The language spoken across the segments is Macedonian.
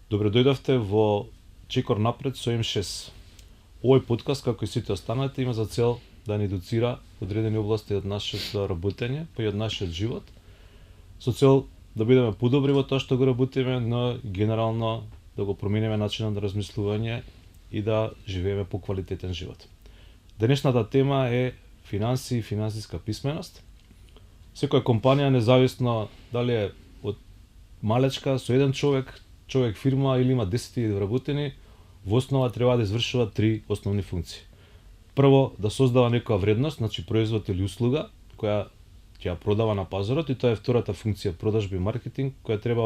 Добре дојдовте во Чекор напред со М6. Овој подкаст, како и сите останати, има за цел да ни едуцира одредени области од нашето работење, па и од нашиот живот, со цел да бидеме подобри во тоа што го работиме, но генерално да го промениме начинот на размислување и да живееме поквалитетен живот. Денешната тема е финанси и финансиска писменост. Секоја компанија, независно дали е од малечка со еден човек фирма или има 10 вработени, во основа треба да извршува три основни функции. Прво, да создава некоја вредност, значи производ или услуга, која ќе ја продава на пазарот, и тоа е втората функција, продажби и маркетинг, која треба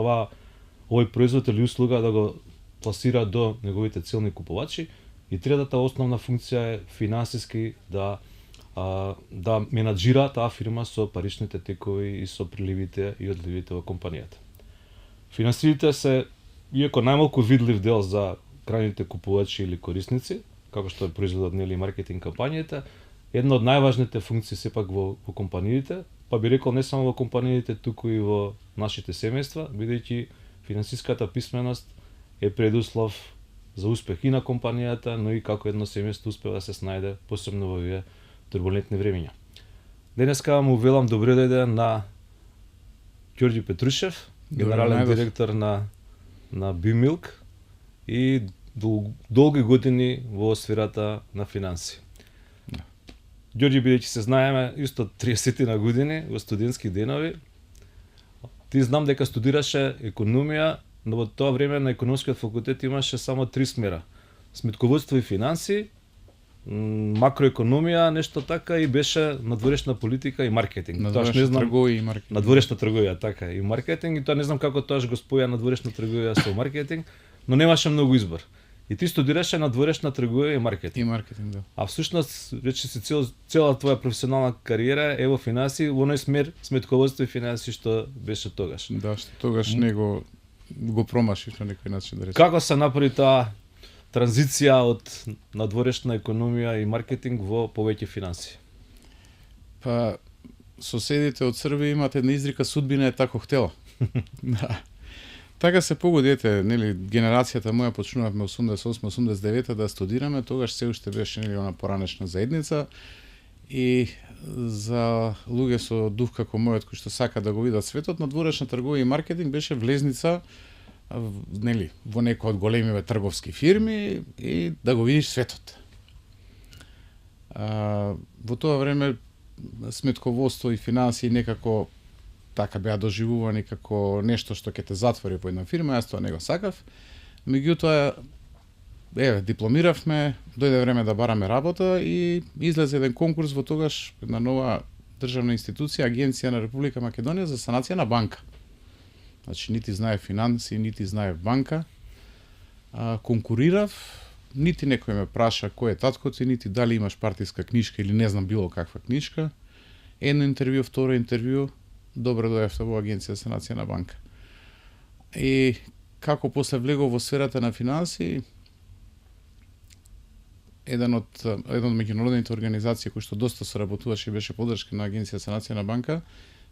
овој производ или услуга да го пласира до неговите целни купувачи, и третата основна функција е финансиски да менаџира таа фирма со паричните текови и со приливите и одливите во компанијата. Финансиите се, иако најмалку видлив дел за крајните купувачи или корисници, како што е производот или маркетинг кампањите, една од најважните функции сепак во компаниите, па би рекол не само во компаниите, туку и во нашите семејства, бидејќи финансиската писменост е предуслов за успех и на компанијата, но и како едно семејство успева да се снајде, посебно во овие турбулентни времиња. Денеска му велам добре дојде на Ѓорѓи Петрушев, генерален директор на BMilk и долги години во сферата на финанси. Ѓорѓи, бидејќи се знаеме исто 30 на години во студентски денови, ти знам дека студираше економија, но во тоа време на економскиот факултет имаше само 3 смера: сметководство и финанси, макроекономија, нешто така, и беше надворешна политика и маркетинг. Надворешна трговија и маркетинг. Надворешна трговија, така, и маркетинг, и тоа не знам како тоаш го споја надворешна трговија со маркетинг, но немаше многу избор. И ти студираше надворешна трговија и маркетинг. И маркетинг, да. А всушност рече се цела твоја професионална кариера е во финанси, во оној смер сметководство и финанси што беше тогаш. Да, што тогаш не го промашив на некој начин, да речем. Како се направи таа транзиција од надворешна економија и маркетинг во повеќе финанси? Па, соседите од Србија имат една изрика: судбина е тако хтела. Да. Така се погодите, нели, генерацијата моја почнувавме 88-89 да студираме, тогаш се уште беше, нели, она поранешна заедница, и за луѓе со дух како мојот, кои што сака да го видат светот, надворешна трговија и маркетинг беше влезница, нели, во некој од големиве трговски фирми и да го видиш светот. Во тоа време сметководство и финанси некако така беа доживувани како нешто што ќе те затвори по една фирма, јас тоа не го сакав. Меѓутоа, дипломиравме, дојде време да бараме работа и излезе еден конкурс во тогаш една нова државна институција, Агенција на Република Македонија за санација на банка. Значи, нити знае финанси, нити знае банка. Конкурирав, нити некој ме праша кој е татко ти, нити дали имаш партиска книжка или не знам било каква книжка. Едно интервју, второ интервју, добро дојавте во Агенција за санација на банка. И како после влегов во сферата на финанси, еден од меѓународните организации кои што доста соработуваше и беше поддршка на Агенција за санација на банка,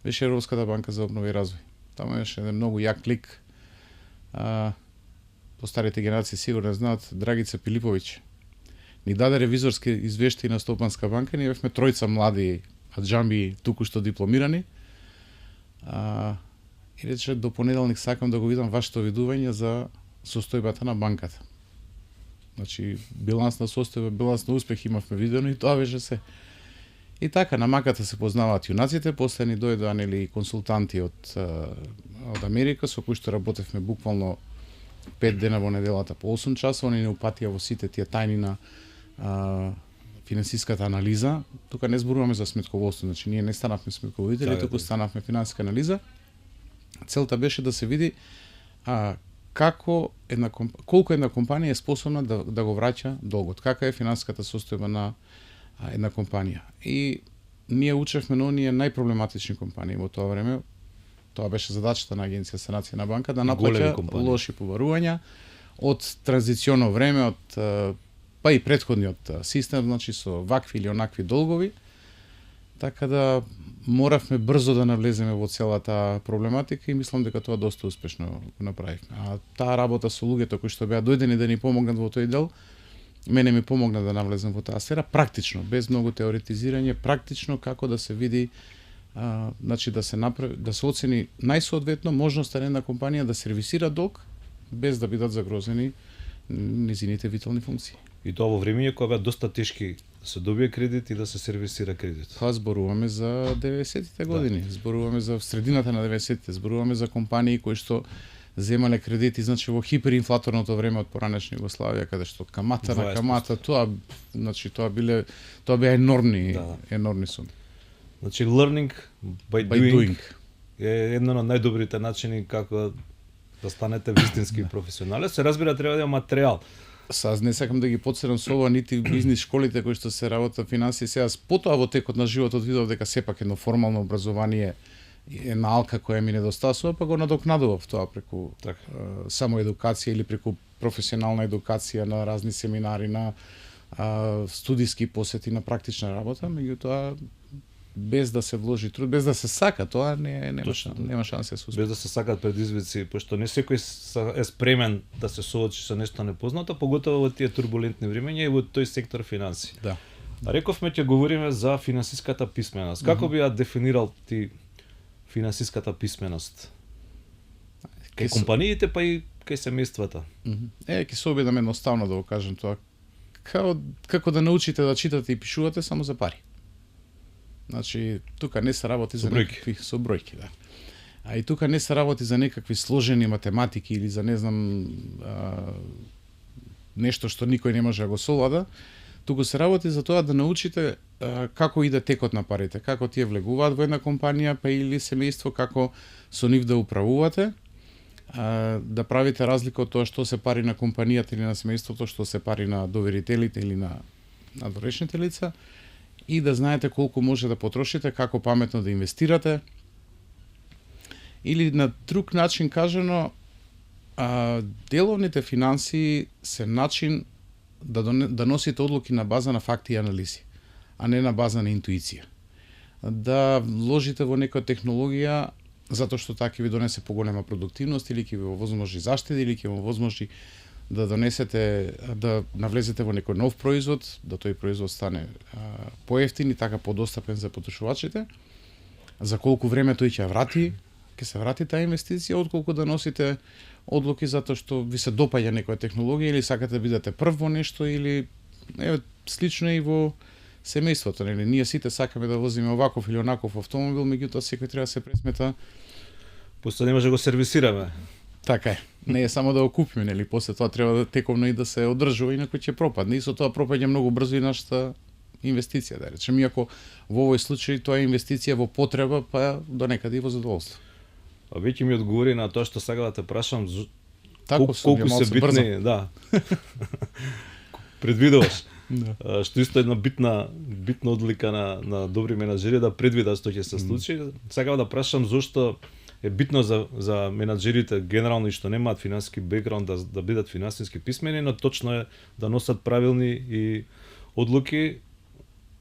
беше Европската банка за обнова и развој. Таму беше еден многу јак лик. По старите генерации сигурно знаат, Драгица Пилиповиќ. Ни даде ревизорски извештаи на Стопанска банка, ние бевме тројца млади аџамби, туку што дипломирани. И рече: до понеделник сакам да го видам вашето видување за состојбата на банката. Значи, биланс на состојба, биланс на успех имавме видено и тоа беше се. И така, на маката се познаваат јунаците, после ни дојдоа, нели, консултанти од Америка, со кои што работевме буквално 5 дена во неделата по 8 часа, они не упатија во сите тие тајни на финансиската анализа. Тука не зборуваме за сметководство, значи ние не станавме сметководители, туку станавме финансиска анализа. Целта беше да се види колку една компанија е способна да го враќа долгот, каква е финансиската состојба на една компанија. И ние учевме на оние најпроблематични компании во тоа време. Тоа беше задачата на Агенција за санација на банка, да наплаќа лоши побарувања од транзиционо време, па и претходниот систем, значи со вакви или онакви долгови. Така да моравме брзо да навлеземе во целата проблематика и мислам дека тоа доста успешно го направивме. А таа работа со луѓето кои што беа дојдени да ни помогнат во тој дел, мене ми помогна да навлезам во таа сфера практично, без многу теоретизирање, практично како да се види значи да се направи, да се оцени најсоодветно можноста на една компанија да сервисира долг без да бидат загрозени незините витални функции. И тоа во времење кога беа доста тешки да се добие кредит и да се сервисира кредит. Тоа зборуваме за 90-тите години, зборуваме за средината на 90-тите, зборуваме за компании кои што земале кредити, значи во хиперинфлаторното време од поранешна Југославија, каде што камата на камата, тоа беа енормни суми. Значи learning by doing е едно од најдобрите начини како да станете вистински професионалец. Се разбира треба да има материјал. Аз не сакам да ги подсерам со ова нити бизнис школите кои што се работат финансии. Сега потоа во текот на животот видов дека сепак едно формално образование е наалка која ми недостасува, па го надокнадував тоа преку само едукација или преку професионална едукација на разни семинари, на студиски посети, на практична работа, меѓутоа без да се вложи труд, без да се сака, тоа нема шанса да се успее. Без да се сакаат предизвици, пошто не секој е спремен да се соочи со нешто непознато, поготово во тие турбулентни времења и во тој сектор финанси. Да. Рековме ќе говориме за финансиската писменост. Како би ја дефинирал ти финансиската писменост? Кај компаниите, па и кај семејствата? Ќе се обидам едноставно да го кажам тоа. Како да научите да читате и пишувате само за пари. Значи, тука не се работи за некакви со бројки, да. А и тука не се работи за некакви сложени математики или за не знам нешто што никој не може да го совлада. Туку се работи за тоа да научите како иде текот на парите, како тие влегуваат во една компанија, па или семејство, како со нив да управувате, да правите разлика од тоа што се пари на компанијата или на семејството, што се пари на доверителите или на надворешните лица, и да знаете колку може да потрошите, како паметно да инвестирате. Или на друг начин кажано, деловните финансии се начин да носите одлуки на база на факти и анализи, а не на база на интуиција. Да вложите во некоја технологија затоа што така ќе ви донесе поголема продуктивност или ќе ви овозможи заштеди или ќе ви овозможи да донесете, да навлезете во некој нов производ, да тој производ стане поевтин и така подостапен за потрошувачите. За колку време тој ќе се врати таа инвестиција, отколку да носите одлуки затоа што ви се допаѓа некоја технологија или сакате да бидете прв во нешто или слично и во семејството, нели? Ние сите сакаме да возиме оваков или онаков автомобил, меѓутоа секој треба да се пресмета. После не може да го сервисираме. Така е. Не е само да го купиме, нели? После тоа треба да тековно и да се одржува, инаку ќе пропадне. И со тоа пропаѓа многу брзо и нашата инвестиција, да речем. Иако во овој случај тоа е инвестиција во потреба, па до некаде и во задоволство. А веќе ми одговори на тоа што сакам да те прашам, колку се битни, да. Предвидуваш. Да. Што исто една битна одлика на добри менаџери да предвидат што ќе се случи. Сакам да прашам зошто е битно за менаџерите генерално и што немаат финансиски бекграунд да бидат финансиски писмени, но точно е да носат правилни и одлуки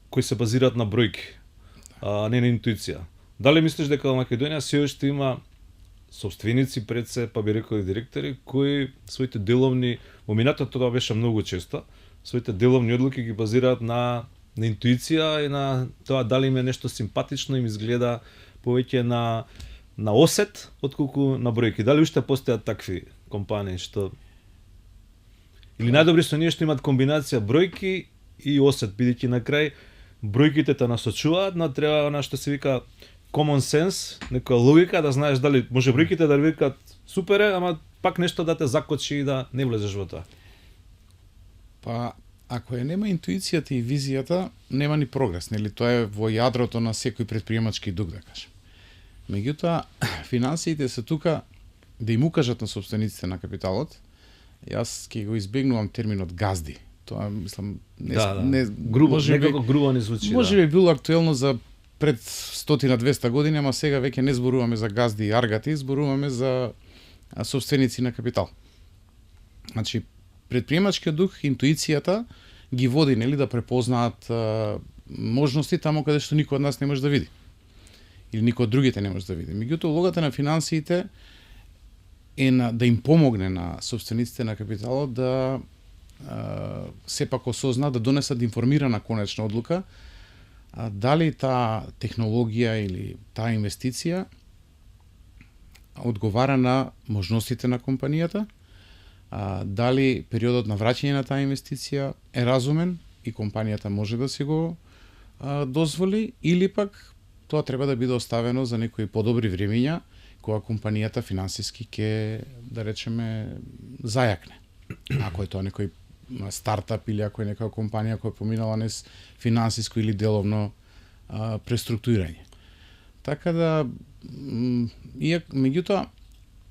кои се базираат на бројки, а не на интуиција. Дали мислиш дека во Македонија се уште има собственици пред се, па би рекол и директори, кои своите деловни, во минатото тоа беше многу често, своите деловни одлуки ги базираат на интуиција и на тоа дали им е нешто симпатично, им изгледа повеќе на осет, отколку на бројки. Дали уште постојат такви компании што или најдобри со ние што имаат комбинација бројки и осет, бидејќи на крај бројките те насочуваат, но треба она што се вика common sense, некоја логика, да знаеш дали може бројките да викаат супер е, ама пак нешто да те закочи и да не влезеш во тоа. Па, ако нема интуицијата и визијата, нема ни прогрес, нели? Тоа е во јадрото на секој претприемачки дух, да кажем. Меѓутоа, финансиите се тука да им укажат на собствениците на капиталот. Јас ќе го избегнувам терминот газди. Тоа, мислам, грубо, некако грубо не звучи. Може би било актуелно за пред 100-200 години, ама сега веќе не зборуваме за газди и аргати, зборуваме за собственици на капитал. Значи, предприемачкиот дух, интуицијата ги води, нели, да препознаат можности тамо каде што никој од нас не може да види. или никој од другите не може да види. Меѓутоа, улогата на финансиите е да им помогне на собствениците на капиталот да сепак осознаат, да донесат информирана конечна одлука дали таа технологија или таа инвестиција одговара на можностите на компанијата, дали периодот на враќање на таа инвестиција е разумен и компанијата може да си го дозволи, или пак тоа треба да биде оставено за некои подобри времиња кога компанијата финансиски ќе, да речеме, зајакне. Ако е тоа некој стартап или ако е некоја компанија која поминала низ финансиско или деловно преструктурирање. Така да, меѓутоа,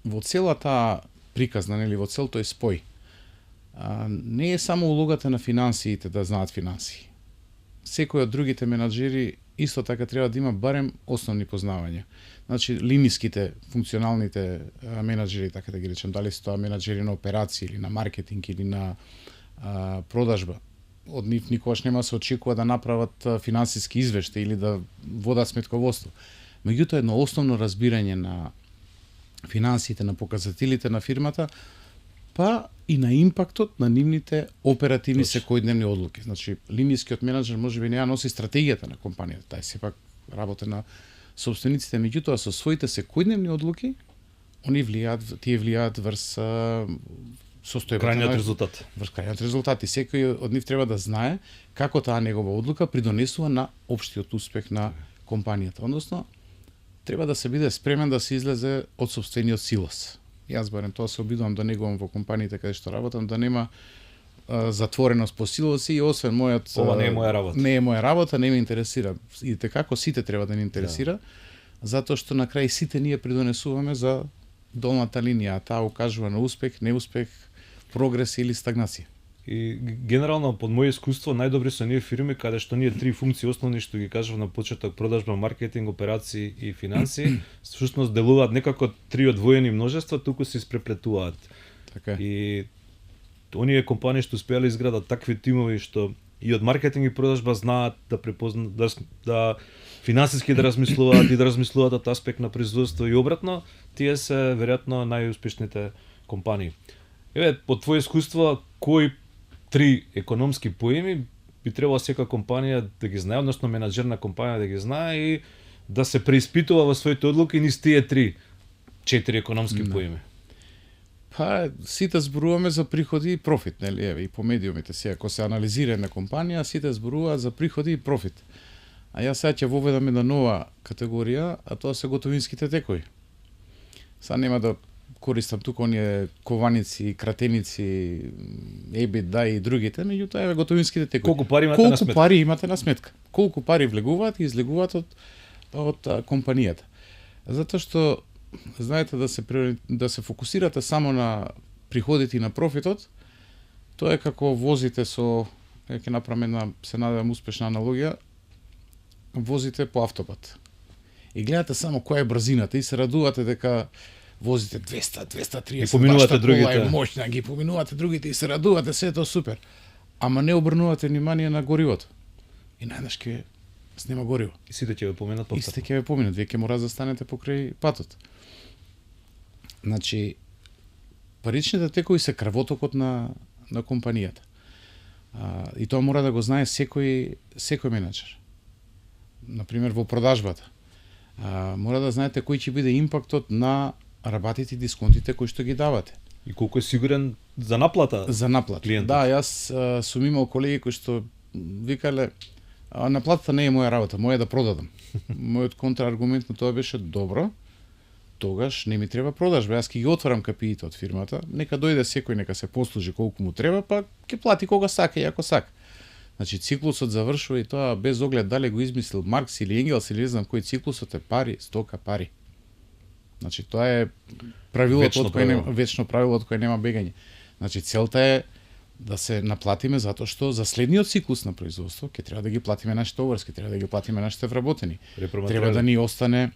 во целата приказна, нели, во цел тој спој, не е само улогата на финансиите да знаат финансии. Секој од другите менаџери исто така треба да има барем основни познавања. Значи, линиските, функционалните менаџери, така да ги речем, дали се тоа менаџери на операции или на маркетинг или на продажба, од нив никогаш нема се очекува да направат финансиски извештај или да водат сметководство. Меѓутоа, едно основно разбирање на финансиите, на показателите на фирмата, па и на импактот на нивните оперативни секојдневни одлуки. Значи, линискиот менаџер можеби не ја носи стратегијата на компанијата, тај сепак работа на собствениците, меѓутоа со своите секојдневни одлуки, тие влијаат врз состојбата крајниот резултат. Врз крајниот резултат, и секој од нив треба да знае како таа негова одлука придонесува на општиот успех на компанијата. Односно, треба да се биде спремен да се излезе од сопствениот силос. Јас барем тоа се обидувам да негувам во компаниите каде што работам, да нема затвореност по силоси, и освен мојот ова не е моја работа. Не е моја работа, не ме интересира. И како сите треба да ни интересира, затоа што на крај сите ние придонесуваме за долната линија, а таа укажува на успех, неуспех, прогрес или стагнација. И генерално, под моје искуство, најдобри се оние фирми каде што ние три функции основни што ги кажав на почеток: продажба, маркетинг, операции и финанси, всушност делуваат некако три одвоени множества, туку се испреплетуваат. Така. И оние компании што успеале изградат такви тимови што и од маркетинг и продажба знаат да препознаат, да финансиски да размислуваат и да размислуваат од аспект на производство и обратно, тие се веројатно најуспешните компании. Еве, по твое искуство, кои три економски поими би требало сека компанија да ги знае, односно менаџер на компанија да ги знае и да се преиспитува во своите одлуки низ тие 3-4 економски поими? Па, сите зборуваме за приходи и профит, нели? Еве, и по медиумите сега, ако се анализира една компанија, сите зборуваат за приходи и профит. А јас сега ќе воведам една нова категорија, а тоа се готовинските текови. Сега нема да користам тука оние кованици, кратеници, EBITDA и другите, меѓутоа еве готовинските текови. Колку пари имате на сметка? Колку пари имате на сметка? Колку пари влегуваат и излегуваат од компанијата? Затоа што знаете да се фокусирате само на приходите и на профитот, тоа е како возите со, ќе направам една, се надевам, успешна аналогија, возите по автопат. И гледате само која е брзината и се радувате дека возите 200, 230, и поминувате другите. Е моќна, ги поминувате другите и се радувате, се е тоа супер. Ама не обрнувате внимание на горивото. И најнаш ќе нема гориво. И сите ќе ве поминат по патот. И сите ќе ве поминат, вие ќе мора да станете покрај патот. Значи, паричните текови се крвотокот на компанијата. И тоа мора да го знае секој менаџер. Например, во продажбата. Мора да знаете кој ќе биде импактот на рабатите и дисконтите кои што ги давате. И колку е сигурен за наплата? За наплата. Клиентот. Да, јас сум имал колеги кои што викале: наплатата не е моја работа, моја е да продадам. Мојот контрааргумент на тоа беше: добро, тогаш не ми треба продажба, јас ќе ги отварам капиите од фирмата, нека дојде секој, нека се послужи колку му треба, па ќе плати кога сака и ако сака. Значи, циклусот завршува, и тоа без оглед дали го измислил Маркс или Енгелс или не знам кој, циклусот е пари, стока, пари. Значи, тоа е правилото од кое вечно правило од кое нема бегање. Значи, целта е да се наплатиме затоа што за следниот циклус на производство ќе треба да ги платиме нашите обврски, треба да ги платиме нашите вработени. Треба да ни остане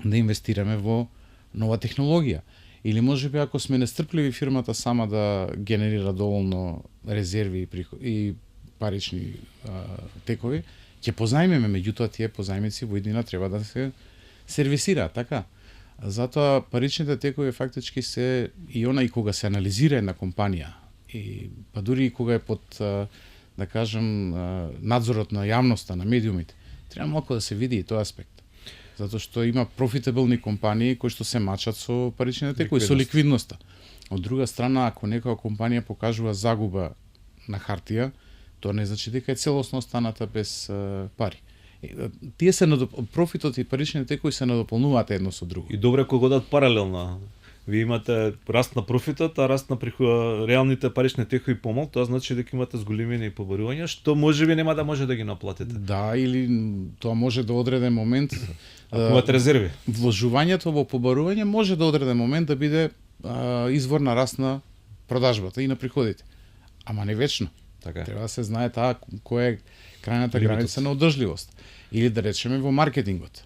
да инвестираме во нова технологија. Или можеби ако сме нестрпливи фирмата сама да генерира доволно резерви и парични текови, ќе позајмеме, меѓутоа тие позајмици во иднина треба да се сервисираат, така. Затоа паричните текови фактички се и она и кога се анализира една компанија и па дури и кога е под да кажем надзорот на јавноста, на медиумите, треба малку да се види и тој аспект. Затоа што има профитабилни компании кои што се мачат со паричните текови, со ликвидноста. Од друга страна, ако некоја компанија покажува загуба на хартија, тоа не значи дека е целосно останата без пари. Тие се профитот и паричните текови се надополнуваат едно со друго. И добре кога одат паралелно. Вие имате раст на профитот, а раст на реалните парични текови помал, тоа значи дека имате зголемени побарувања, што можеби нема да може да ги наплатите. Да, или тоа може до одреден момент ако имате резерви. Вложувањето во побарување може до одреден момент да биде извор на раст на продажбата и на приходите. Ама не вечно. Така. Треба да се знае таа која е крајната граница на одржливост. Или да речеме во маркетингот.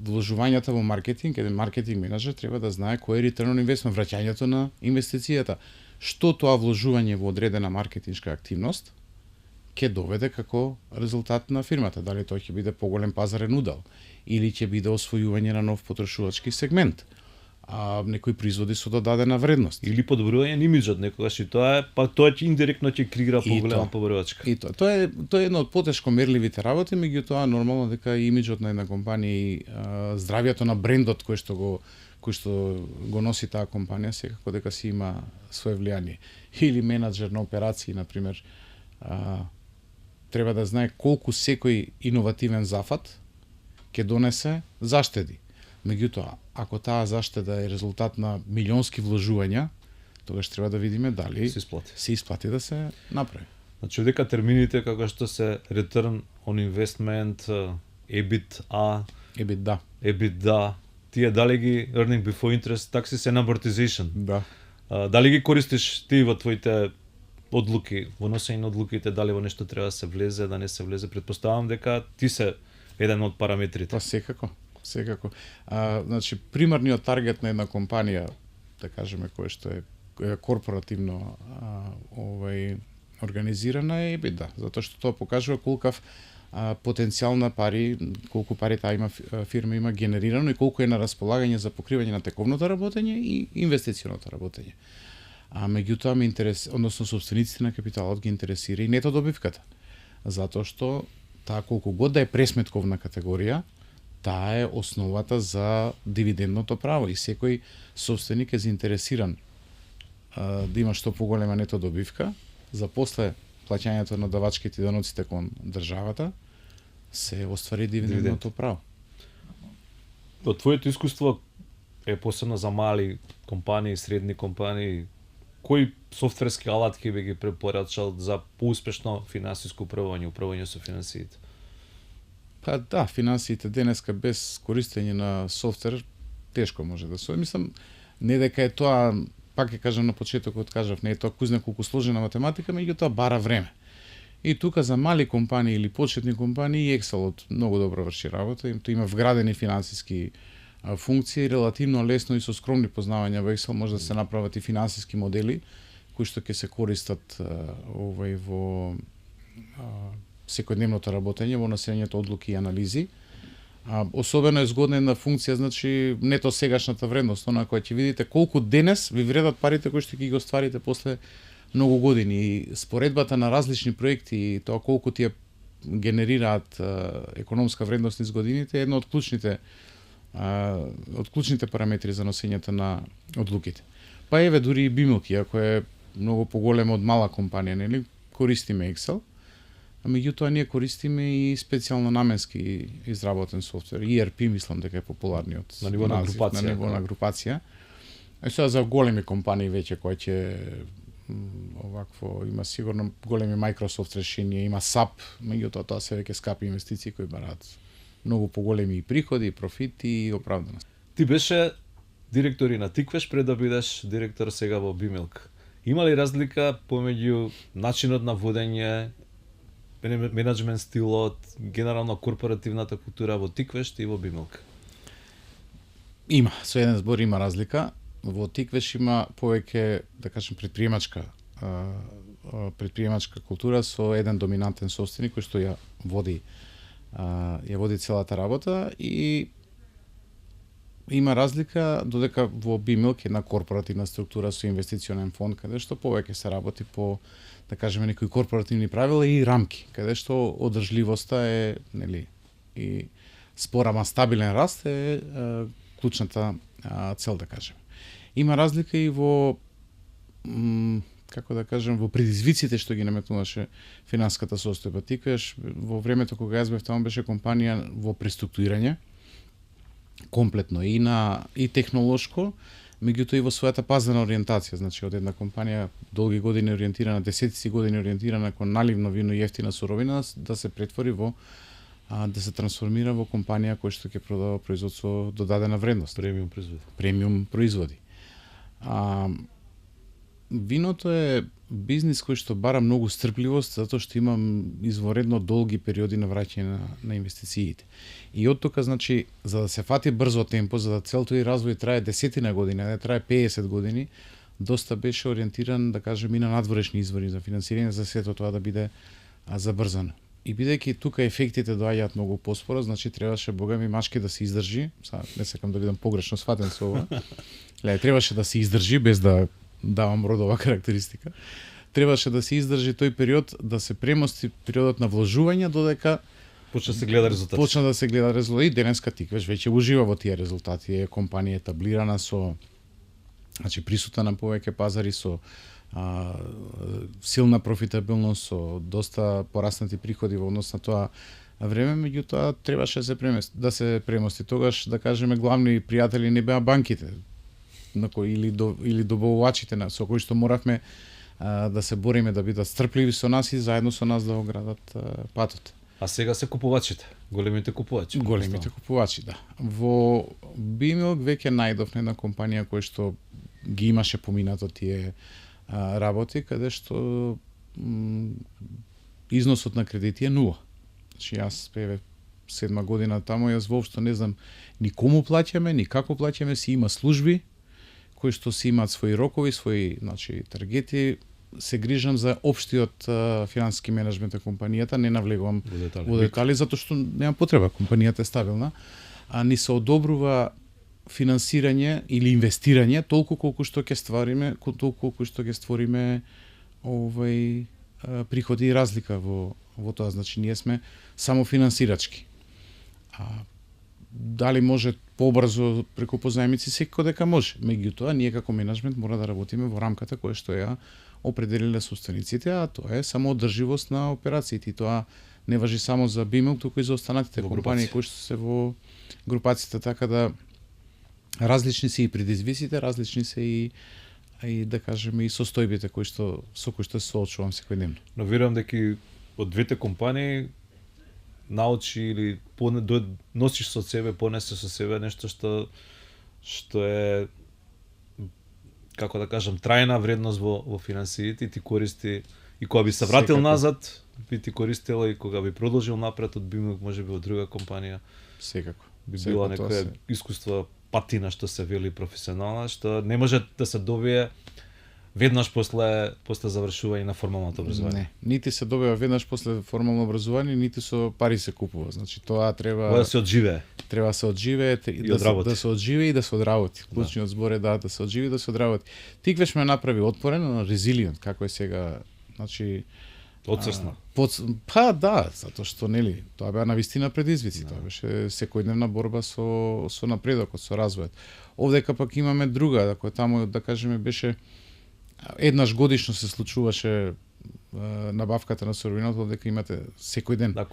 Вложувањата во маркетинг, еден маркетинг менаџер треба да знае кој е return on investment, враќањето на инвестицијата. Што тоа вложување во одредена маркетиншка активност ќе доведе како резултат на фирмата. Дали тој ќе биде поголем пазарен удел или ќе биде освојување на нов потрошувачки сегмент, некои производи со додадена вредност. Или подобрување на имиџот некогаш и тоа е, па тоа ќе индиректно ќе креира поголема побарувачка. И тоа е едно од потешко мерливите работи, меѓутоа нормално дека и имиџот на една компанија и здравјето на брендот кој што го носи таа компанија секако дека си има свое влијание. Или менаџер на операции, на пример, треба да знае колку секој иновативен зафат ќе донесе заштеди. Меѓутоа, ако таа заштеда е резултат на милионски вложувања, тогаш треба да видиме дали се исплати да се направи. Значи, дека термините како што се return on investment, EBITDA, тие дали ги earning before interest, taxes and amortization. Да. Дали ги користиш ти во твоите одлуки, во носење на одлуките, дали во нешто треба да се влезе, да не се влезе? Претпоставам дека ти се еден од параметрите. Па секако. Значи, примарниот таргет на една компанија, да кажеме, кој што е корпоративно организирана е EBITDA, затоа што тоа покажува колкав потенцијал на пари, колку пари таа фирма има генерирано и колку е на располагање за покривање на тековното работење и инвестиционото работење. Меѓутоа односно собствениците на капиталот ги интересира и нето добивката. Затоа што таа колку год да е пресметковна категорија, таа е основата за дивидендното право и секој собственик е заинтересиран да има што поголема нето добивка, за после плаќањето на давачките и даноците кон државата се оствари дивидендното право. Од твоето искуство е посебно за мали компании, средни компании, кои софтверски алатки би ги препорачал за поуспешно финансиско управување со финансиите? Па да, финансиите денеска без користење на софтвер тешко може да се. Мислам, не дека е тоа, пак ќе кажам на почетокот, кажав, не е тоа кузне колку сложена математика, меѓутоа бара време. И тука за мали компании или почетни компании Excelот многу добро врши работа, има вградени финансиски функции, релативно лесно и со скромни познавања во Excel може да се направат и финансиски модели кои што ќе се користат во секојдневното работење, во носењето одлуки и анализи. Особено е згодна една функција, значи нето сегашната вредност, она која ќе видите колку денес ви вредат парите кои што ќе ги остварите после многу години. И споредбата на различни проекти и тоа колку тие генерираат економска вредност низ годините е едно од клучните параметри за носењето на одлуките. Па еве дури и Бимилки, ако е многу поголема од мала компанија, нели, користиме Excel. Меѓутоа ние користиме и специјално наменски изработен софтвер. ERP мислам дека е популарниот на ниво на групација. На ниво на групација. Сега за големи компании веќе кои ќе овакво има сигурно големи Microsoft решенија, има SAP, меѓутоа тоа се веќе скапи инвестиции кои бараат многу поголеми приходи, профити и оправданост. Ти беше директор и на Тиквеш пред да бидеш директор сега во Бимилк. Има ли разлика помеѓу начинот на водење, менеджмент стилот, генерално корпоративната култура во Тиквеш и во Бимилк? Има, со еден збор има разлика. Во Тиквеш има повеќе, да кажем, предприемачка култура со еден доминантен собственик кој што ја води ја води целата работа и има разлика додека во BMilk една корпоративна структура со инвестиционен фонд каде што повеќе се работи по да кажеме некои корпоративни правила и рамки, каде што одржливоста е, нели, и спор ама стабилен раст е клучната цел, да кажеме. Има разлика и во како да кажем, во предизвиците што ги наметнуваше финанската состојба. Ти кажеш, во времето кога јас бев таму беше компанија во преструктурирање, комплетно и технолошко, меѓутоа и во својата пазарна ориентација, значи од една компанија долги години ориентирана, десетици години ориентирана кон наливно вино и ефтина суровина, да се претвори во да се трансформира во компанија која што ќе продава производство додадена вредност, премиум производи. Виното е бизнис кој што бара многу стрпливост, затоа што има изворедно долги периоди на враќање на инвестициите. И од тука, значи, за да се фати брзо темпо, за да цел тој развој трае десетина години, а не трае 50 години, доста беше ориентиран, да кажем, и на надворешни извори за финансирање, за сето тоа да биде забрзано. И бидејќи тука ефектите доаѓаат многу поспоро, значи требаше богами машки да се издржи, не сакам да бидам погрешно сфатен со ова, требаше да се издржи без да давам родова карактеристика. Требаше да се издржи тој период, да се премости периодот на вложување додека почна се гледа резултати. Почна да се гледа резултати. И денеска ти веќе ужива во тие резултати. Е компанија етаблирана со, значи, присутна на повеќе пазари, со силна профитабилност, со доста пораснати приходи во однос на тоа време, меѓутоа требаше да се премости. Тогаш, да кажеме, главни пријатели не беа банките, или добавувачите со кои што моравме да се бориме да бидат стрпливи со нас и заедно со нас да го градат патот. А сега се купувачите, големите купувачи. Големите купувачи, да. Во BMilk веќе најдовме една компанија која што ги имаше поминато тие работи, каде што износот на кредити е нула. Значи јас певе 7 година таму, јас воопшто не знам ни кому плаќаме, ни како плаќаме, си има служби кои што си имаат своји рокови, своји, значи, таргети. Се грижам за општиот финансиски менеджмент на компанијата, не навлегувам во детали, затоа што нема потреба, компанијата е стабилна, а ни се одобрува финансирање или инвестирање толку колку што ќе ствариме, толку колку што ќе створиме приходи и разлика во тоа. Значи ние сме само финансирачки. Дали може побрзо преку позајмици, секако дека може. Меѓутоа, ние како менеджмент мора да работиме во рамката која што ја определиле собствениците, а тоа е само одржливост на операциите. И тоа не важи само за BMilk, туку и за останатите компании кои што се во групацијата, така да различни се и предизвиците, различни се и да кажеме и состојбите со кои што се соочувам секојдневно. Но верувам дека од двете компании научи или носиш со себе, понесе со себе нешто што е, како да кажам, трајна вредност во финансиите и ти користи, и кога би се вратил назад, би ти користела и кога би продолжил напред од BMilk, може би во друга компанија. Секако. Би била некоја искуство, патина што се вели професионална, што не може да се добие веднаш после завршување на формалното образование. Не, нити се добива веднаш после формално образование, нити со пари се купува. Значи тоа треба да се одживее. Треба да се одживее и да се одживее и да се одработи. Клучниот збор е да се одживи и да се одработи. Тиквеш ме направи отпорен, резилиент, како е сега, значи Одсрсна. Да, затоа што нели, тоа беа навистина предизвици, тоа беше секојдневна борба со напредокот, со развојот. Овдека пак имаме друга, ако таму да кажеме беше еднаш годишно се случуваше набавката на суровината, дека имате секој ден. Да,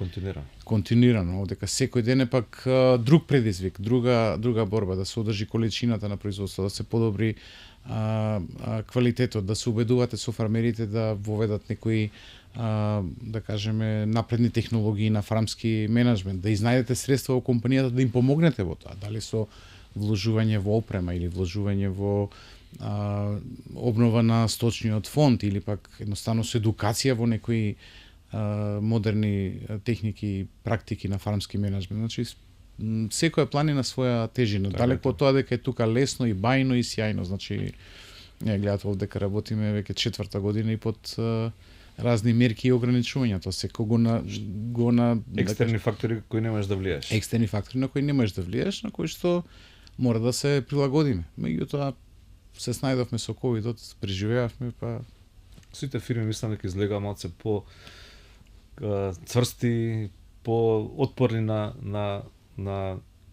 континуирано. Дека секој ден е пак друг предизвик, друга борба, да се одржи количината на производство, да се подобри квалитетот, да се убедувате со фармерите да воведат некои да кажеме напредни технологии на фармски менеджмент, да изнајдете средства во компанијата да им помогнете во тоа, дали со вложување во опрема или вложување во обнова на сточниот фонд или пак едноставно со едукација во некои модерни техники и практики на фармски менеджмент. Значи секоја планина своја тежина. Далеко од тоа дека е тука лесно и бајно и сјајно. Значи гледате овде дека работиме веќе 4-та година и под разни мерки и ограничувања, тоа секој го на Екстерни фактори кои не можеш да влијаеш. Екстерни фактори на кои не можеш да влијаеш, на кои што мора да се прилагодиме. Меѓутоа се снајдовме со ковидот, преживеавме, па Сите фирми мислам дека излегаа малце по цврсти, по отпорни на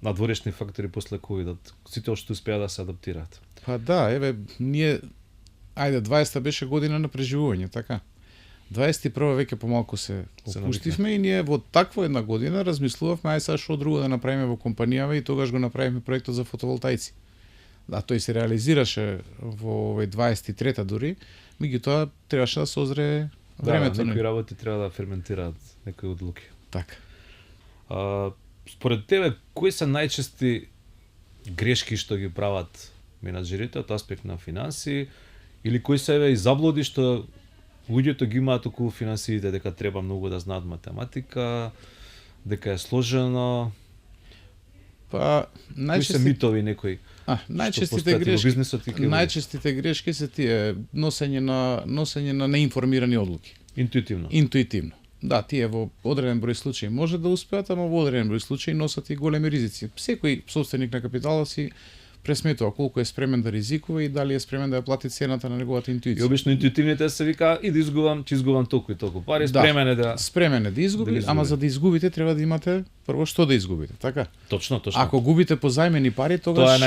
надворешни фактори после ковидот. Сите што успеа да се адаптираат. па да, еве ние 20-та беше година на преживување, така. 21 веќе помалку се опуштивме и ние во таква една година размислувавме ај сега што друго да направиме во компанијава и тогаш го направивме проектот за фотоволтаици. Да, тој се реализираше во овој 23-та дури, меѓутоа требаше да се озре времето. Да, некои работи треба да ферментираат, некои одлуки. Така. Според тебе, кои се најчести грешки што ги прават менаџерите од аспект на финанси, или кои се и заблуди што луѓето ги имаат околу финансиите, дека треба многу да знаат математика, дека е сложено, Па кои се митови некои? Најчестите грешки се тие носење на неинформирани одлуки. Интуитивно. Да, тие во одреден број случаи може да успеат, ама во одреден број случаи носат и големи ризици. Секој собственик на капитала си пресметува колку е спремен да ризикува и дали е спремен да ја плати цената на неговата интуиција. И обично интуитивните се вика и да изгубам, ќе изгубам толку и толку пари, спремен е да изгуби, ама за да изгубите треба да имате прво што да изгубите, така? Точно. Ако губите по зајмени пари, тогаш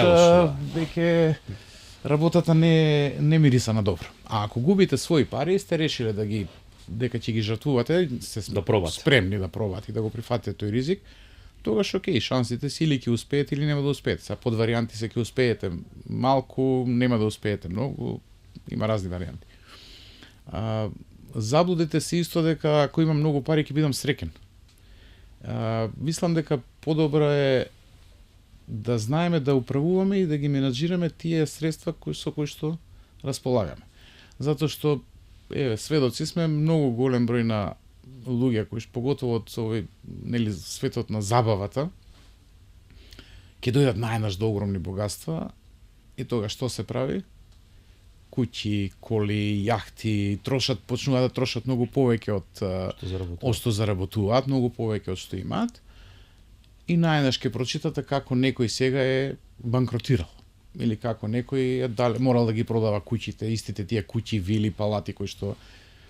веќе работата не мириса на добро. А ако губите своји пари, сте решиле дека ќе ги жртвувате, спремни да пробате и да го прифатите тој ризик, тогаш окей, шансите си или ќе успеете или нема да успеете. Са под варијанти се ќе успеете малку, нема да успеете многу, има разни варијанти. Заблудите се исто дека ако имам многу пари ќе бидам среќен. Мислам дека подобро е да знаеме да управуваме и да ги менаџираме тие средства со кои што располагаме. Затоа што сведоци сме многу голем број на луѓе кои поготово од овој светот на забавата ќе дојдат најнаш до огромни богатства и тога што се прави? Куќи, коли, јахти, почнуваат да трошат многу повеќе од што заработуваат, многу повеќе од што имаат. И најнаш ќе прочитате како некој сега е банкротирал или како некој морал да ги продава куќите, истите тие куќи, вили, палати кои што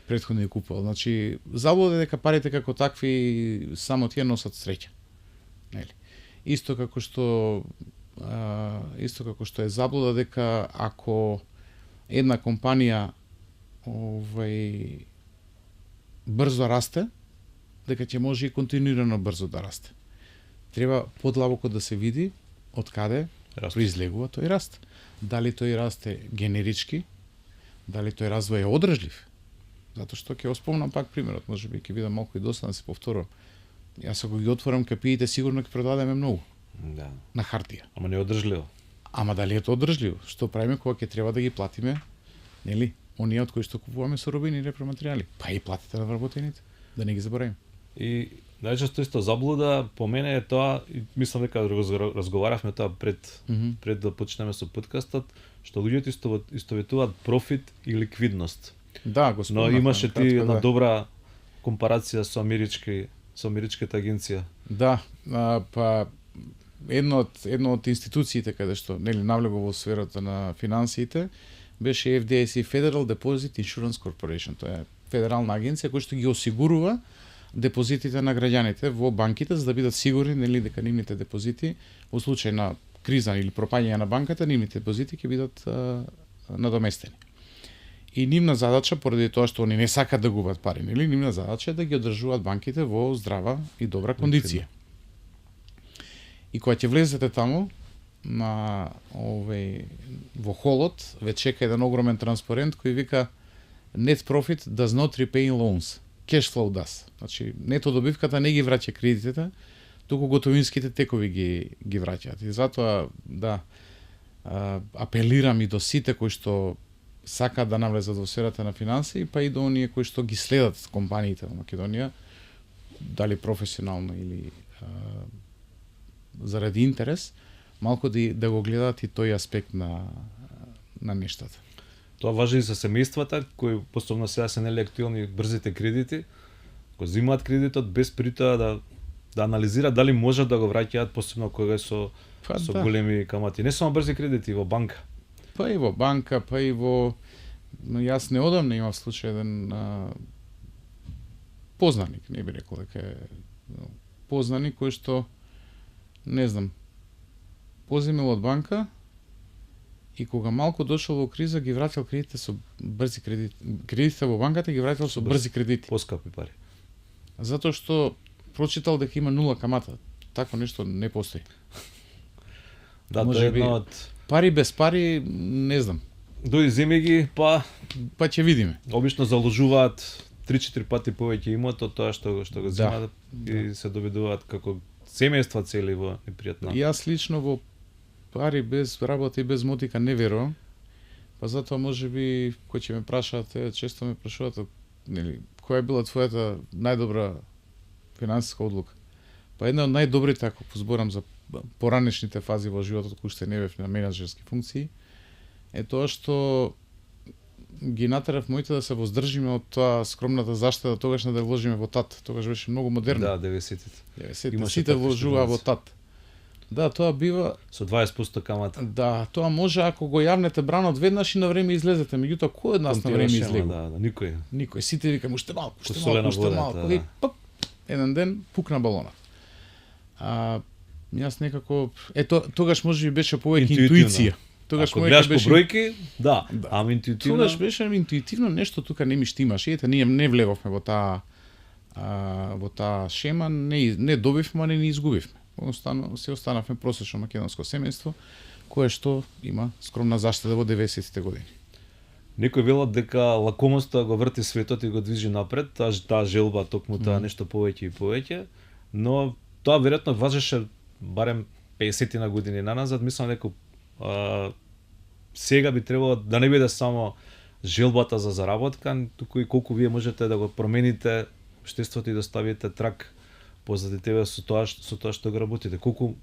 претходно ги купувал. Значи, заблуда е дека парите како такви само тие носат среќа. Нели? Исто како што е заблуда дека ако една компанија брзо расте, дека ќе може и континуирано брзо да расте. Треба подлабоко да се види од каде произлегува тој раст. Дали тој раст е генерички, дали тој развој е одржлив. Затоа што ќе спомнам пак примерот, можеби ќе бидам малку и досаден да се повторам. Јас ако ги отворам капиите, сигурно ќе продадеме многу. Да. На хартија. Ама не е одржливо. Ама дали е тоа одржливо? Што правиме кога ќе треба да ги платиме, нели? Оние од кои што купуваме суровини и репроматеријали. Па и платите на вработените, да не ги заборавиме. И најчесто исто заблуда по мене е тоа, и мислам дека разговаравме тоа пред да почнеме со подкастот, што луѓето истоветуваат профит и ликвидност. Да, но имаше ти една добра компарација со америчката агенција. Да, па едно од институциите каде што нели навлегува во сферата на финансиите беше FDIC, Federal Deposit Insurance Corporation. Тоа е федерална агенција која што ги осигурува депозитите на граѓаните во банките за да бидат сигурни нели дека нивните депозити во случај на криза или пропаѓање на банката, нивните депозити ќе бидат надоместени. И нивна задача, поради тоа што они не сакаат да губат пари, нели, нивна задача е да ги одржуваат банките во здрава и добра кондиција. И кога ќе влезете таму во холот, ве чека еден огромен транспарент кој вика Net profit does not repay loans. Cash flow does. Значи, нето добивката не ги враќа кредитите, туку готовинските текови ги враќаат. И затоа, да, апелирам и до сите кои што сакаат да навлезат во сферата на финанси, па и до оние кои што ги следат компаниите во Македонија, дали професионално или заради интерес, малку да го гледаат и тој аспект на нештата. Тоа важи и за семејствата кои посебно сега се нели актуелни брзите кредити, кои земаат кредитот без при тоа да анализираат дали можат да го враќаат, посебно кога е со големи камати. Не само брзи кредити во банка. Па и во банка, па и во... Јас неодамна имав случај еден познаник, не би рекол дека е познаник кој што, не знам, поземил од банка и кога малку дошол во криза ги вратил кредитите со брзи кредити. Кредитите во банката ги вратил со брзи кредити. Поскапи пари. Затоа што прочитал дека има нула камата. Такво нешто не постои. Да, тоа е едно од... Пари без пари, не знам. Дојди земи ги, па ќе видиме. Обично заложуваат 3-4 пати повеќе имот од тоа што го земаат и се добедуваат како семејства цели во непријатна. Јас лично во пари без работа и без мотика не верувам. Па затоа можеби кој ќе ме прашаат, често ме прашуваат, нели, која била твојата најдобра финансиска одлука? Па една од најдобрите, ако позборам за поранешните фази во животот кои уште не бев на менаџерски функции, е тоа што ги натерав моите да се воздржиме од тоа скромната заштеда тогаш да вложиме во ТАТ. Тогаш беше многу модерно. Да, 90-тите. 90-тите сите вложуваа во ТАТ. Да, тоа бива со 20% камата. Да, тоа може ако го јавнете бранот веднаш и на време излезете, меѓутоа кој од нас на време излегува? Да, никој. Никој. Сите викаме уште малку, уште малку. И пап, еден ден пукна балонот. Јас некако тогаш можеби беше повеќе интуиција. Тогаш ако гледаш по бројки, да, ама интуитивно. Тогаш беше интуитивно нешто тука не ми штимаше. Ете, ние не влевовме во таа шема, не добивме, а не изгубивме. Се останавме просечно македонско семејство, кое што има скромна заштеда во 90-тите години. Некои велат дека лакомоста го врти светот и го движи напред, таа желба токму таа нешто повеќе и повеќе, но тоа веројатно важеше барем 50 на години наназад. Мислам дека сега би требало да не биде само желбата за заработка, туку и колку вие можете да го промените општеството и да ставите трак позади тебе со тоа што го работите. Колку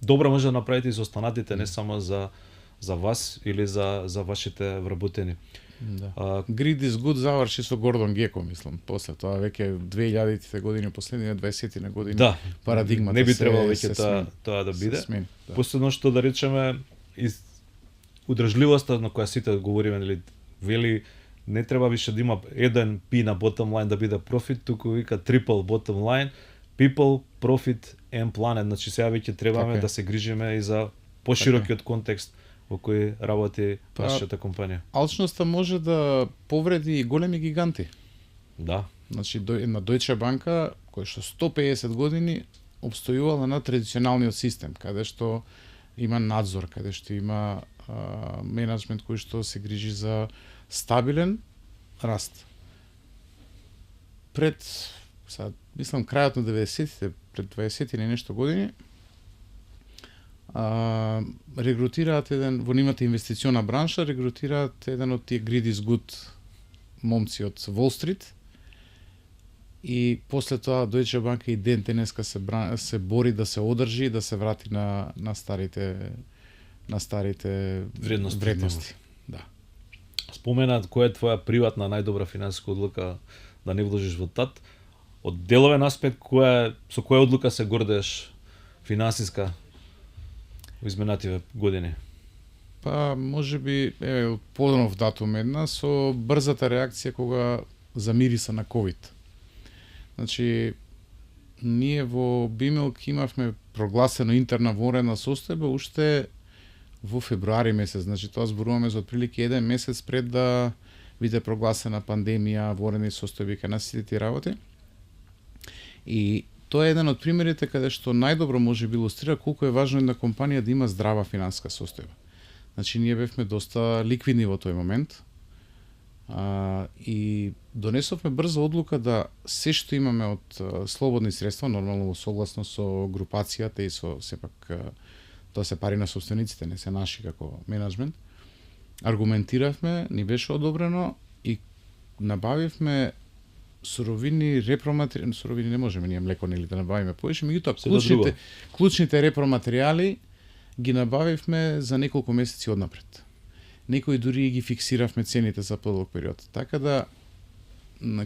добро може да направите и за останатите, не само за вас или за вашите вработени. Да. Greed is good заврши со Гордон Геко, мислам. После тоа веќе 2000-тите години, последните 20-тите години, да, парадигмата не би требало веќе тоа да биде. Последно што да речеме удржливоста на која сите говориме, нели, вели не треба више да има еден P на bottom line да биде профит, туку вика triple bottom line, people, profit and planet. Значи сега веќе требаме да се грижиме и за поширокиот контекст во кој работи нашата компанија. Алчноста може да повреди големи гиганти. Да. Значи една Deutsche банка која што 150 години обстојувала на традиционалниот систем, каде што има надзор, каде што има менеджмент кој што се грижи за стабилен раст. Мислам, крајот на 90-тите, пред 20 и нешто години, регрутираат во нивната инвестициона бранша, регрутираат еден од тие Greed is good момци од Wall Street и после тоа Deutsche Bank и ден денеска се бори да се одржи и да се врати на старите вредности. Да. Споменат која е твоја приватна најдобра финансиска одлука да не вложиш во ТАТ. Од деловен аспект со која одлука се гордеш финансиска во изминативе години? Па можеби поднов датум една со брзата реакција кога замириса на ковид. Значи ние во Бимелк имавме прогласено интерна вонредна состојба уште во февруари месец, значи тоа зборуваме за отприлики еден месец пред да биде прогласена пандемија, вонредни состојби кај нас сите тие работи. И тоа е еден од примерите каде што најдобро може би илустрира колку е важно една компанија да има здрава финансиска состојба. Значи ние бевме доста ликвидни во тој момент и донесовме брза одлука да се што имаме од слободни средства, нормално во согласно со групацијата и со сепак тоа се пари на собствениците, не се наши како менеджмент. Аргументиравме, ни беше одобрено и набавивме суровини, репроматеријали, суровини не можеме ние млеко нели да набавиме повеќе, меѓутоа клучните репроматеријали ги набавивме за неколку месеци однапред. некои дури ги фиксиравме цените за подолг период. Така да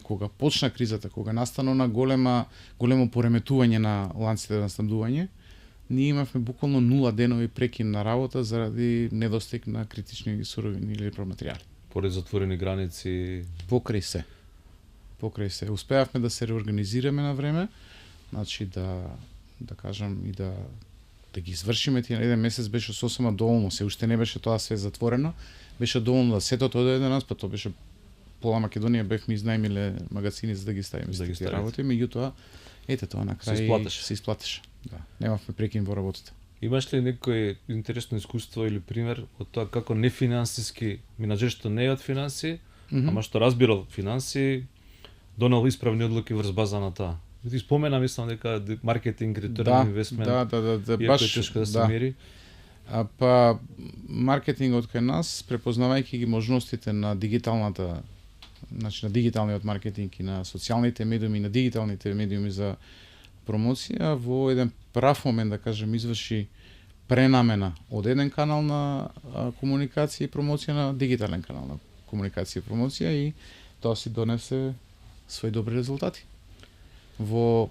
кога почна кризата, кога настана на големо пореметување на ланците на снабдување, ние имавме буквално 0 денови прекин на работа заради недостиг на критични суровини или материјали. Поред затворени граници. Покрај се. Успеавме да се реорганизираме на време, значи да кажам и да ги извршиме тие. Еден месец беше сосема доволно, се уште не беше тоа све затворено, беше доволно да сето дојде до нас, па тоа беше пола Македонија бевме изнајмиле магазини за да ги ставиме за тие работи, меѓутоа ете тоа на крај се исплатеше. Да, немавме прекин во работата. Имаш ли некој интересно искуство или пример од тоа како нефинансиски менаџер што не е од финанси, ама што разбирал финанси, донел исправни одлуки врз база на таа? Ти спомена, мислам дека маркетинг, реturn инвестмент, баш тешко да се мери. Па маркетингот кај нас, препознавајќи ги можностите на дигиталната, значи на дигиталниот маркетинг и на социјалните медиуми, на дигиталните медиуми за промоција, во еден прав момент, да кажем, изврши пренамена од еден канал на комуникација и промоција на дигитален канал на комуникација и промоција и тоа си донесе своји добри резултати во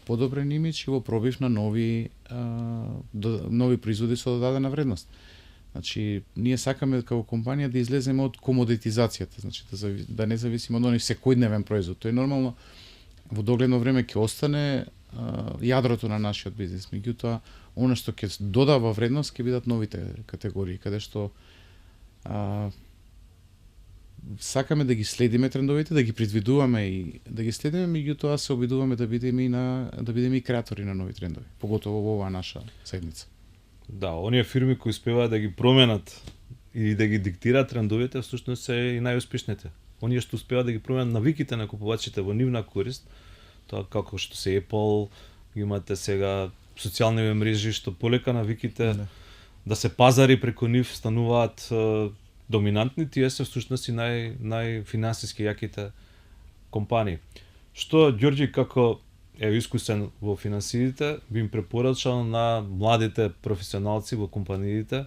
подобрен имидж и во пробив на нови производи со додадена вредност. Значи, ние сакаме како компанија да излеземе од комодитизацијата, значи да не зависиме од оној секојдневен производ. Тој нормално во догледно време ќе остане јадрото на нашиот бизнес. Меѓутоа, она што ќе додава вредност ќе бидат новите категории, каде што сакаме да ги следиме трендовите, да ги предвидуваме и да ги следиме, меѓутоа се обидуваме да бидеме и креатори на нови трендови, поготово во оваа наша седница. Да, оние фирми кои успеваат да ги променат и да ги диктираат трендовите, всушност се и најуспешните. Оние што успеваат да ги променат навиките на купувачите во нивна корист, тоа како што се Apple, имате сега социјални мрежи што полека навиките да се пазари преку нив стануваат доминантни, тие се всушност и најфинансиски јаките компании. Што Ѓорѓи како е искусен во финансиите, би им препорачал на младите професионалци во компаниите,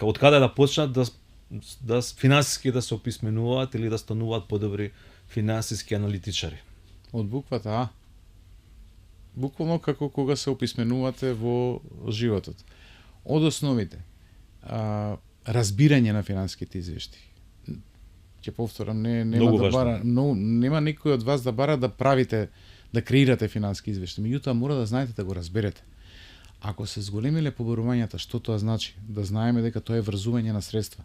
од каде да почнат да финансиски да се описменуваат или да стануваат подобри финансиски аналитичари? Од буквата А. Буквално како кога се описменувате во животот. Од основите. Разбирање на финансиските извештаи. Ќе повторам, нема некој од вас да бара да правите, да креирате финансиски извештаи, меѓутоа мора да знаете да го разберете. Ако се зголемиле побарувањата, што тоа значи? Да знаеме дека тоа е врзување на средства.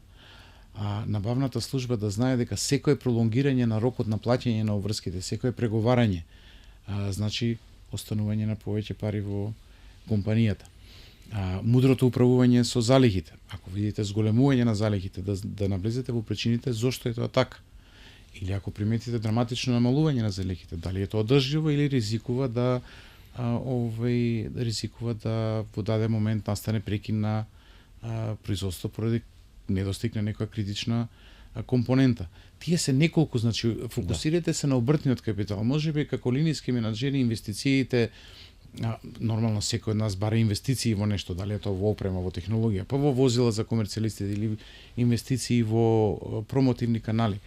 Набавната служба да знае дека секое пролонгирање на рокот на плаќање на обврските, секое преговарање, значи останување на повеќе пари во компанијата. Мудрото управување со залихите. Ако видите зголемување на залихите, да наблезете во причините зошто е тоа така. Или ако приметите драматично намалување на залихите, дали е тоа одржливо или ризикува да во даден момент настане прекин на производство поради недостиг на некоја критична компонента. Тие се неколку, значи фокусирате се на обртниот капитал. Можеби како линиски менаџери инвестициите, нормално секој од нас бара инвестиции во нешто, дали е тоа во опрема, во технологија, па во возила за комерцијалистите или инвестиции во промотивни канали.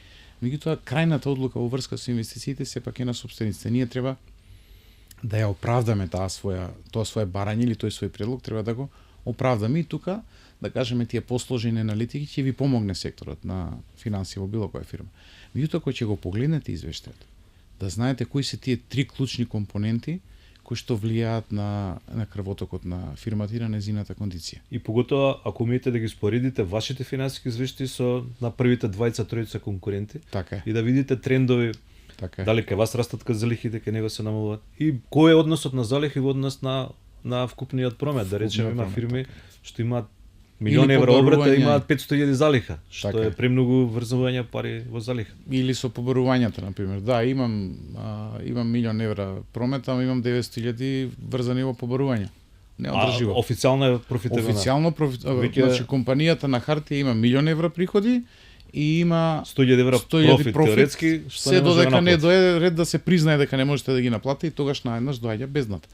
Меѓутоа, крајната одлука во врска со инвестициите сепак е на сопствениците. Ние треба да ја оправдаме тоа свое барање или тој свој предлог, треба да го оправдаме и тука, да кажеме, тие посложени аналитики ќе ви помогне секторот на финанси во било која фирма. Меѓутоа, кој ќе го погледнете извештајот, да знаете кои се тие 3 клучни компоненти кои што влијаат на крвотокот на фирмата и на незината кондиција. И поготоа ако умеете да ги споредите вашите финансиски извештаи со на првите 20-30 конкуренти, така и да видите трендови, така дали кај вас растат залихите, кај него се намалуваат, и кој е односот на залихи во однос на вкупниот промет. Да речеме, има фирми што имаат милиони евра обрат, имаат 500.000 залиха, што така е премногу врзување пари во залиха. Или со побарувањата, на пример. Да, имам 1.000.000 евра промет, ама имам 900.000 врзани во побарување. Неодрживо. Официјално е профитабилна. Официјално значи компанијата на хартија има 1.000.000 евра приходи и има 100.000 евра профит, теоретски, што се додека не дојде ред да се признае дека не можете да ги наплатите и тогаш наеднаш доаѓа бездната.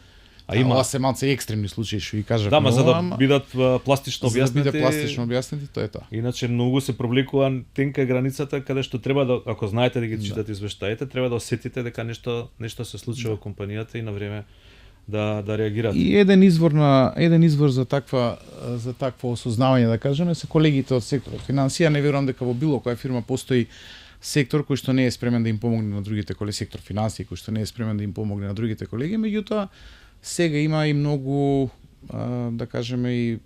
А има ова се малце екстремни случаи, што ви кажав. да, ма за да ама бидат пластично за да објаснети. биде пластично објаснети, тоа е тоа. Иначе многу се пробликува тенка е границата каде што треба да, ако знаете да ги читате извештаите, треба да осетите дека нешто се случува во компанијата и на време да реагирате. И еден извор за такво осознавање, да кажеме, се колегите од секторот финансија. Не верувам дека во било која фирма постои сектор кој што не е спремен да им помогне на другите колеги, сектор финансии кој што не е спремен да им помогне на другите колеги, меѓутоа сега има и многу да кажеме и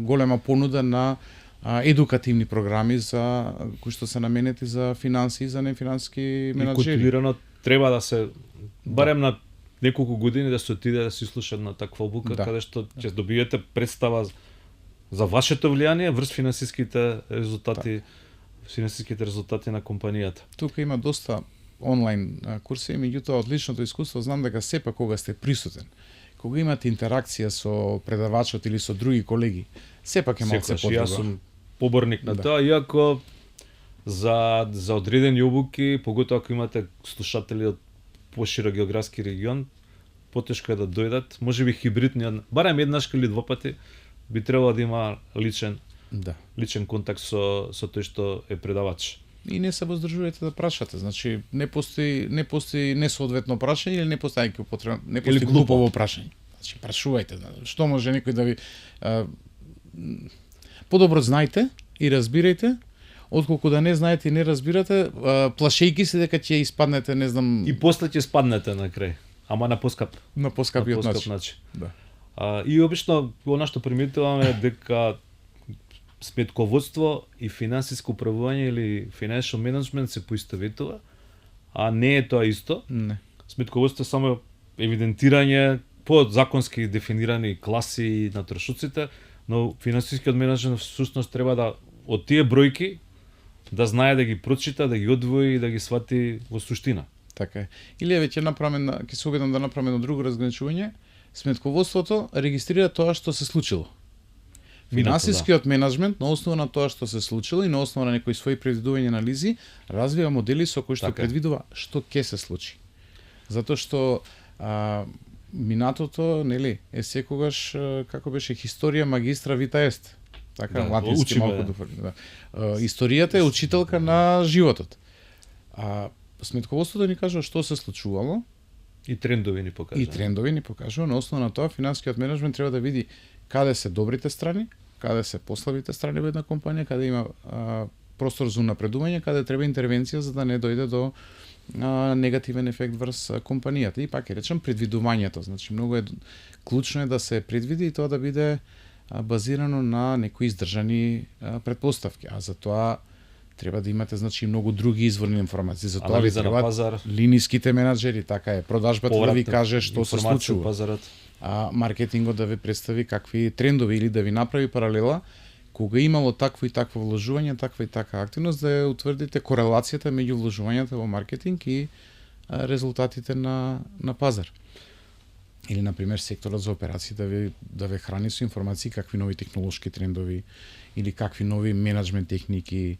голема понуда на едукативни програми за кои што се наменети за финансии, за нефинансиски И менаџери. континуирано треба да се барем на неколку години да се отиде да се слуша на таква обука, каде што ќе добиете представа за вашето влијание врз финансиските резултати, финансиските резултати на компанијата. Тука има доста онлайн курси, меѓутоа од личното искуство знам дека сепак кога сте присутен, кога имате интеракција со предавачот или со други колеги, сепак е малце подобро. Јас сум поборник на Да. тоа, иако за одредени обуки, поготоа ако имате слушатели од поширок географски регион, потешко е да дојдат, можеби хибридни, барем еднаш или два пати би требало да има личен контакт со тој што е предавач. И не се воздржувате да прашате, значи не постои несоодветно прашање или не постои глупово прашање. Значи прашувајте, што може некој да ви подобро знајте и разбирајте, отколку да не знаете и не разбирате, плашејки се дека ќе испаднете, не знам, И после ќе спаднете на крај, ама на поскап поскапиот начин. Да. И обично она што приметуваме дека сметководство и финансиско управување или financial management се поистоветува, а не е тоа исто. Не. Сметководство е само евидентирање по законски дефинирани класи на трошоците, но финансискиот менеджмент всушност треба да од тие бројки да знае да ги прочита, да ги одвои и да ги свати во суштина. Така е. Или веќе направиме, ќе се обидам да направиме едно друго разграничување. Сметководството регистрира тоа што се случило. Финансискиот менеджмент на основа на тоа што се случило и на основа на некои своји предвидувања и анализи развива модели со кои што предвидува што ќе се случи. Затоа што минатото, нели, е секогаш како беше историја магистра вита ест. Така латински малку да. Историјата е учителка на животот. Сметководството ни кажува што се случувало и трендови ни покажува. На основа на тоа финансискиот менеджмент треба да види каде се добрите страни, каде се послабите страни во една компанија, каде има простор за напредување, каде треба интервенција за да не дојде до негативен ефект врз компанијата. И пак ќе речам предвидувањето, значи многу е клучно е да се предвиди и тоа да биде базирано на некои издржани претпоставки, а за тоа треба да имате значи многу други изворни информации. За тоа ви треба линиските менаџери, така е, продажбата да ви каже што се случува. Маркетингот да ви представи какви трендови или да ви направи паралела кога имало такво и такво вложување, таква и таква активност, да ја утврдите корелацијата меѓу вложувањата во маркетинг и резултатите на пазар. Или на пример секторот за операции да ве храни со информации какви нови технолошки трендови или какви нови менеджмент техники.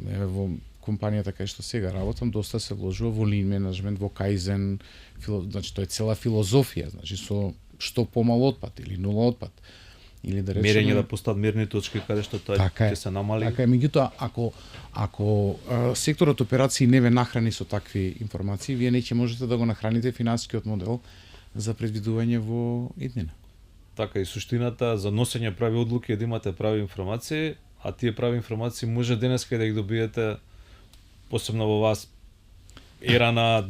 Во компанијата кај што сега работам доста се вложува во лин менеджмент, во кајзен, значи тоа е цела филозофија, значи со што помал отпад или нула отпад. Или да речеме мерење да постават мерни точки каде што тоа ќе се намали. Така е, меѓутоа ако секторот операции не ве нахрани со такви информации, вие не ќе можете да го нахраните финансискиот модел за предвидување во иднина. Така и суштината за носење прави одлуки е да имате прави информации, а тие прави информации може денеска да ги добиете посебно во вас ера на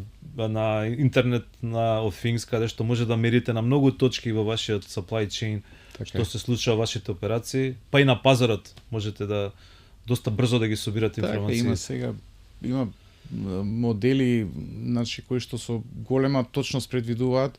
интернет на of things, каде што може да мерите на многу точки во вашиот supply chain што се случува вашите операции, па и на пазарот можете да доста брзо да ги собирате информации. Има модели, значи кои што со голема точност предвидуваат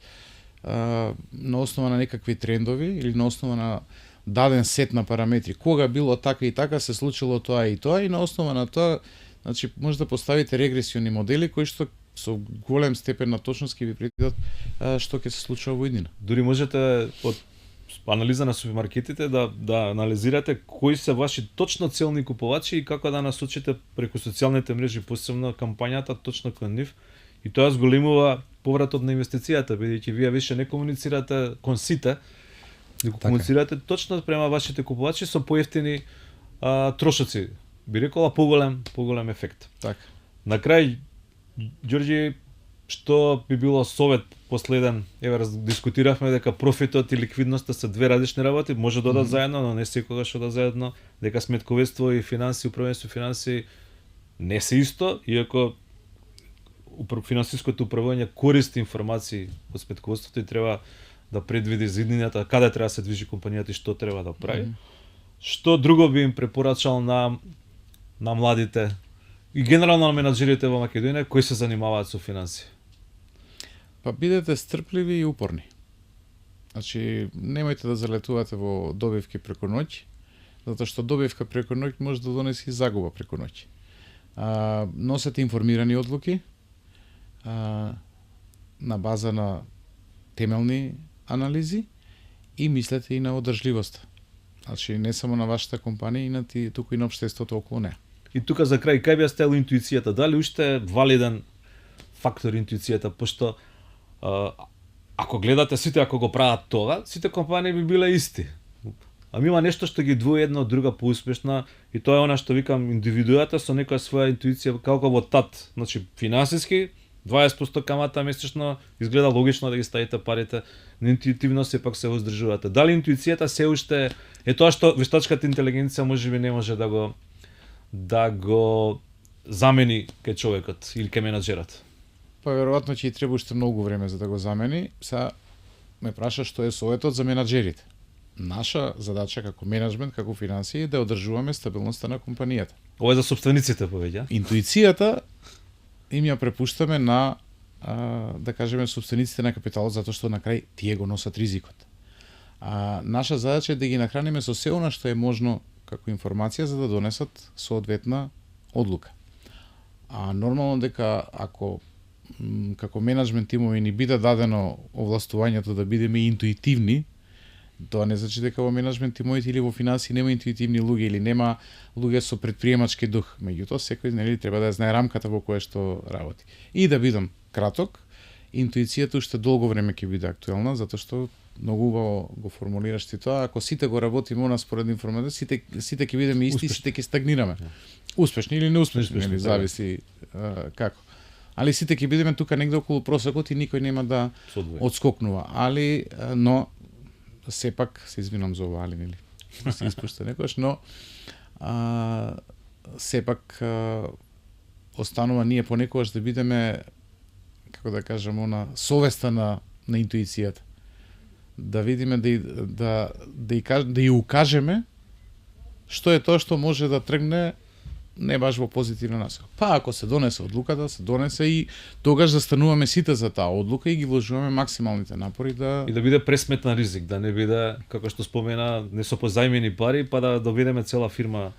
на основа на некакви трендови или на основа на даден сет на параметри. Кога било така и така се случило тоа и тоа и на основа на тоа, значи може да поставите регресиони модели кои што со голем степен на точност ќе ви предвидат што ќе се случува во иднина. Дури можете од анализа на супермаркетите да анализирате кои се ваши точно целни купувачи и како да насочите преку социјалните мрежи посебно кампањата точно кон нив и тоа зголемува повратот на инвестицијата, бидејќи вие више не комуницирате кон сите, него комуницирате точно према вашите купувачи со поевтини трошоци. Би рекола поголем ефект. Така. На крај, Ѓорѓи, што би било совет последен? Еве дискутиравме дека профитот и ликвидноста се две различни работи, може да одат заедно, но не секогаш одат заедно, дека сметковедство и финанси, управување со финанси не се исто, иако финансиското управување користи информации од сметководството и треба да предвиди за иднината каде треба да се движи компанијата и што треба да прави. Што друго би им препорачал на младите и генерално на менаџерите во Македонија кои се занимаваат со финанси? Па бидете стрпливи и упорни. Значи, немојте да залетувате во добивки преку ноќ, затоа што добивка преку ноќ може да донесе и загуба преку ноќ. Носете информирани одлуки на база на темелни анализи и мислете и на одржливоста. Значи, не само на вашата компанија, туку и на општеството околу неа. И тука за крај, кај би ја ставил интуицијата? Дали уште е валиден фактор интуицијата, пошто ако гледате сите, ако го прават тоа, сите компании би биле исти. Ами има нешто што ги двои една од друга поуспешна и тоа е она што викам индивидуата со некоја своја интуиција како во тат. Значи финансиски 20% камата месечно изгледа логично да ги ставите парите, но интуитивно сепак се воздржувате. Дали интуицијата се уште е тоа што вештачката интелигенција можеби не може да го замени кај човекот или кај менаџерот? Па веројатно ќе и треба уште многу време за да го замени. Са ме праша што е советот за менаџерите. Наша задача како менеджмент, како финансии е да одржуваме стабилноста на компанијата. Ова е за сопствениците повеќе. Интуицијата им ја препуштаме на да кажеме сопствениците на капиталот, затоа што на крај тие го носат ризикот. Наша задача е да ги нахраниме со се она што е можно како информација за да донесат соодветна одлука. Нормално дека ако како менеджмент тимови ни биде дадено овластувањето да бидеме интуитивни, тоа не значи дека во менеджмент тимовите или во финанси нема интуитивни луѓе или нема луѓе со предприемачки дух. Меѓутоа секој треба да знае рамката во која што работи. И да бидам краток, интуицијата уште долго време ќе биде актуелна, затоа што многу убаво го формулираш ти тоа, ако сите го работиме она според информација, сите ќе бидеме исти, сите ќе стагнираме. Успешни или неуспешни, или зависи како. Али сите ќе бидеме тука негде околу просекот и никој нема да одскокнува. Но сепак се извинам за ова, нели? Се испушта некош, но сепак останува ние понекогаш да бидеме, како да кажам, она совеста на интуицијата. Да видиме да ја укажеме што е тоа што може да тргне не баш во позитивна насока. Па ако се донесе одлуката, се донесе и тогаш застануваме сите за таа одлука и ги вложуваме максималните напори да и да биде пресметна ризик, да не биде како што спомена, не со позајмени пари, па да доведеме цела фирма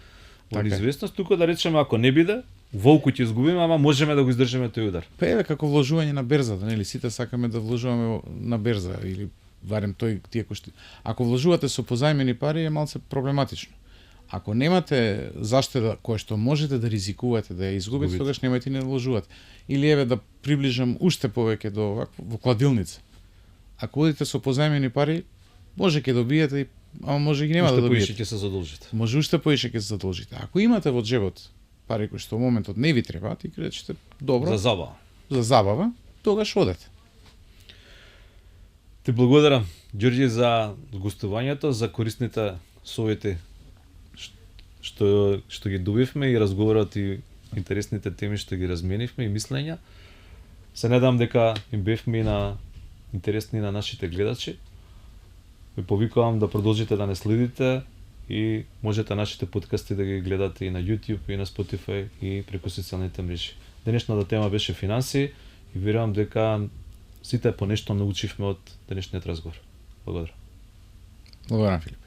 во неизвестност, туку да речеме ако не биде, волку ќе изгубиме, ама можеме да го издржиме тој удар. Па еве како вложување на берзата, нели сите сакаме да вложуваме на берза или барем тие кои што ако вложувате со позајмени пари е малце проблематично. Ако немате заштеда која што можете да ризикувате да ја изгубите, тогаш немајте не вложувате. Или еве да приближам уште повеќе до во кладилница. Ако одите со позајмени пари, може ќе добиете, ама може ги нема да добиете. Уште поише ќе се задолжите. Може уште поише ќе се задолжите. Ако имате во џебот пари кои што во моментот не ви требаат и речете добро. За забава, тогаш одете. Ти благодарам, Ѓорѓи, за гостувањето, за корисните совети што ги добивме и разговорот и интересните теми што ги разменивме и мислења. Се надам дека им бевме на интересни на нашите гледачи. Ви повикувам да продолжите да не следите и можете нашите подкасти да ги гледате и на YouTube и на Spotify и преку социјалните мрежи. Денешната тема беше финанси и верувам дека сите по нешто научивме од денешниот разговор. Благодарам. Благодарам, Филип.